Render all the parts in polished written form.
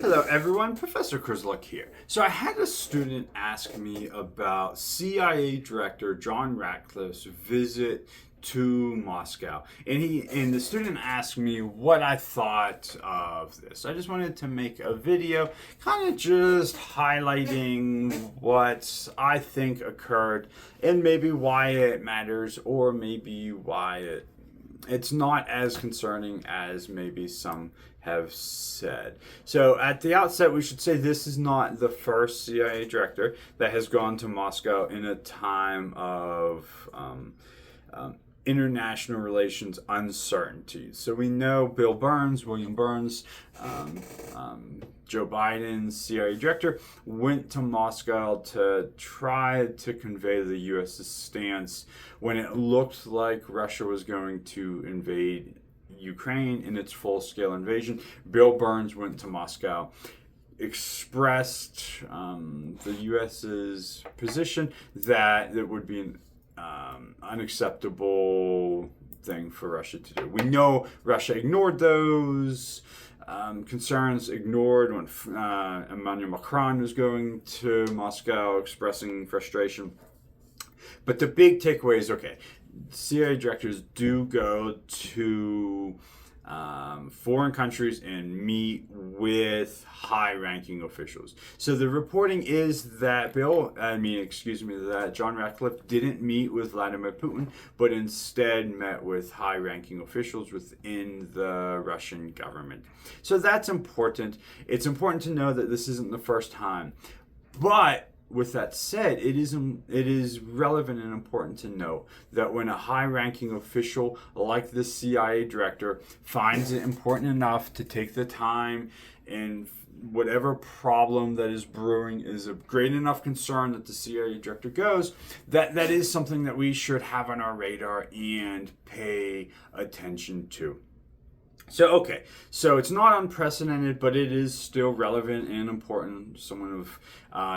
Hello everyone, Professor Krzluk here. So I had a student ask me about CIA Director John Ratcliffe's visit to Moscow. And the student asked me what I thought of this. I just wanted to make a video kind of just highlighting what I think occurred and maybe why it matters, or maybe why it's not as concerning as maybe some have said. So at the outset, we should say this is not the first CIA director that has gone to Moscow in a time of international relations uncertainty. So we know William Burns, Joe Biden's CIA director, went to Moscow to try to convey the U.S.'s stance when it looked like Russia was going to invade Ukraine in its full-scale invasion. Bill Burns went to Moscow, expressed the U.S.'s position that it would be an unacceptable thing for Russia to do. We know Russia ignored those concerns, ignored when Emmanuel Macron was going to Moscow expressing frustration. But the big takeaway is, okay, CIA directors do go to foreign countries and meet with high-ranking officials. So the reporting is that that John Ratcliffe didn't meet with Vladimir Putin, but instead met with high-ranking officials within the Russian government. So that's important. It's important to know that this isn't the first time. But with that said, it is relevant and important to note that when a high-ranking official like the CIA director finds it important enough to take the time, and whatever problem that is brewing is a great enough concern that the CIA director goes, that is something that we should have on our radar and pay attention to. So it's not unprecedented, but it is still relevant and important. Someone of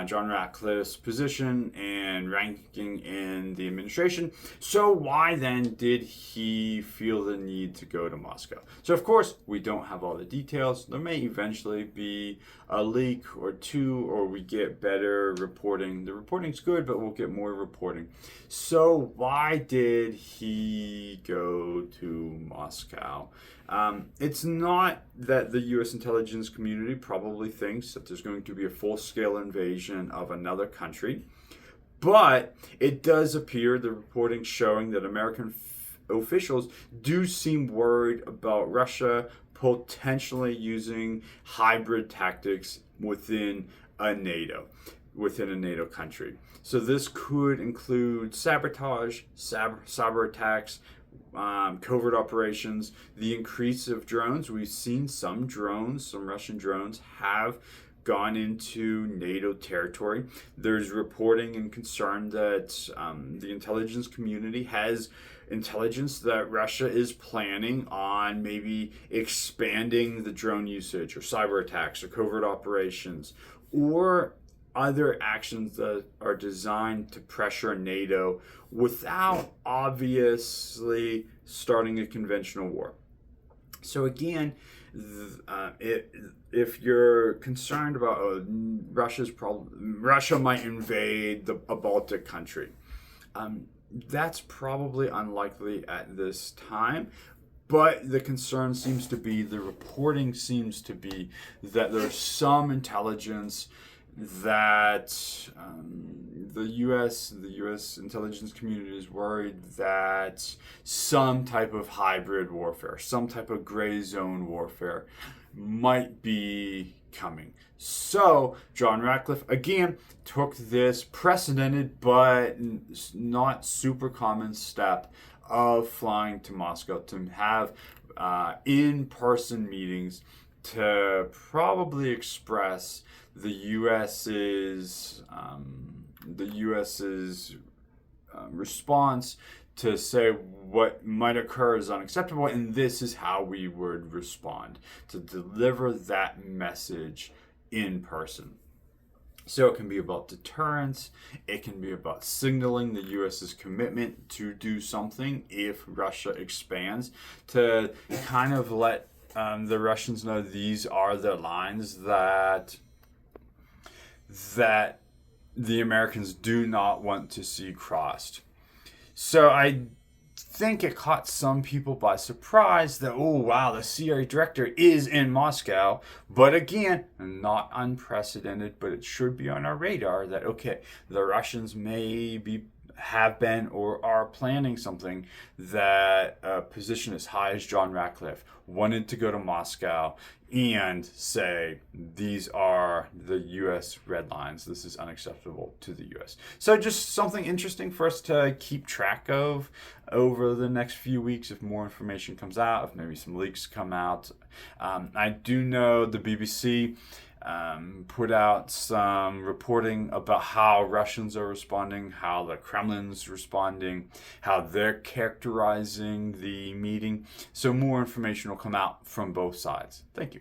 John Ratcliffe's position and ranking in the administration. So why then did he feel the need to go to Moscow? So of course, we don't have all the details. There may eventually be a leak or two, or we get better reporting. The reporting's good, but we'll get more reporting. So why did he go to Moscow? It's not that the U.S. intelligence community probably thinks that there's going to be a full-scale invasion of another country, but it does appear, the reporting showing that American officials do seem worried about Russia potentially using hybrid tactics within a NATO country. So this could include sabotage, cyber attacks, covert operations, the increase of drones. We've seen some Russian drones have gone into NATO territory. There's reporting and concern that the intelligence community has intelligence that Russia is planning on maybe expanding the drone usage or cyber attacks or covert operations, or other actions that are designed to pressure NATO without obviously starting a conventional war. So again, if you're concerned about Russia might invade a Baltic country, that's probably unlikely at this time. But the concern seems to be, the reporting seems to be, that there's some intelligence that the U.S. intelligence community is worried that some type of hybrid warfare, some type of gray zone warfare might be coming. So John Ratcliffe, again, took this precedented but not super common step of flying to Moscow to have in-person meetings to probably express the U.S.'s response, to say what might occur is unacceptable, and this is how we would respond, to deliver that message in person. So it can be about deterrence, it can be about signaling the U.S.'s commitment to do something if Russia expands, to kind of let the Russians know these are the lines that the Americans do not want to see crossed. So I think it caught some people by surprise that, oh wow, the CIA director is in Moscow. But again, not unprecedented, but it should be on our radar that, okay, the Russians have been or are planning something that a position as high as John Ratcliffe wanted to go to Moscow and say, these are the U.S. red lines. This is unacceptable to the U.S. So just something interesting for us to keep track of over the next few weeks if more information comes out, if maybe some leaks come out. I do know the BBC put out some reporting about how Russians are responding, how the Kremlin's responding, how they're characterizing the meeting. So more information will come out from both sides. Thank you.